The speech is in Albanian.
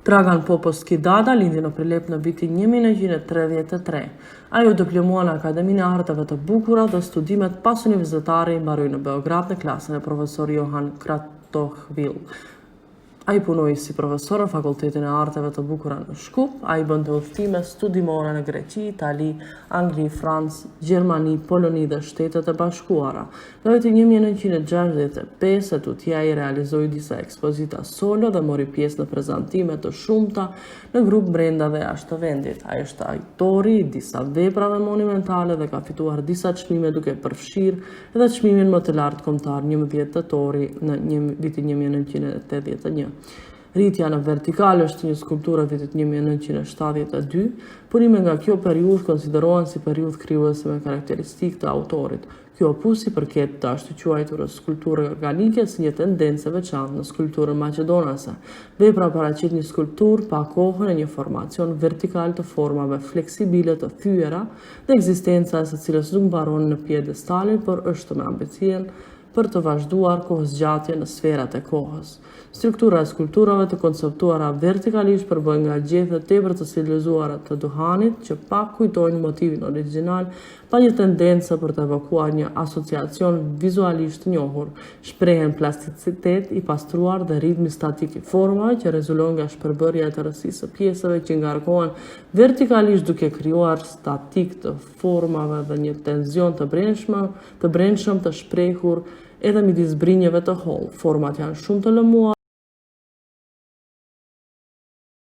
Dragan Popovski Dada lindi në prilep në vitin 1933. Ajo diplomua në Akademinë e Arteve të Bukura dhe studimet pas universitare i mbaroi në Beograd në klasën e profesor Johan Kratochvil. Ai punoi si profesor në Fakultetin e Arteve të Bukura në Shkup. Ai bënte udhëtime studimore në Greqi, Itali, Angli, Francë, Gjermani, Poloni dhe Shtetet e Bashkuara. Në vitin 1965 Etutja i realizoi disa ekspozita solo dhe mori pjesë në prezantime të shumta në grup brenda dhe jashtë vendit. Ai është autori i disa veprave monumentale dhe ka fituar disa çmime duke përfshirë edhe çmimin më të lartë kombëtar 11 tetori në vitin 1981. Rritja në vertikal është një skulpturë e vitit 1972. Punimet nga kjo periudhë konsiderohen si periudhë krijuese me karakteristikë të autorit. Ky opus i përket të ashtu quajturës skulpturë organike si një tendencë e veçantë në skulpturën maqedonase. Vepra paraqit një skulpturë pa kohën e një formacion vertikal të formave fleksibile të thyera dhe ekzistenca e së cilës nuk mbaron në pjedestalin, por është me ambicien për të vazhduar kohëzgjatje në sferat e kohës. Struktura e skulpturave të konceptuara vertikalisht përbëjnë nga gjethe tepër të stilizuara të duhanit që pak kujtojnë motivin origjinal, pa një tendencë për të evokuar një asociacion vizualisht njohur. Shprehen plasticitet i pastruar dhe ritmi statik i formave që rezulton nga shpërbërja e tërësisë së pjesëve që ngarkohen vertikalisht duke krijuar statik të formave dhe një tenzion të brendshëm të shprehur edhe midis brinjeve të hollë. Format janë shumë të lëmuara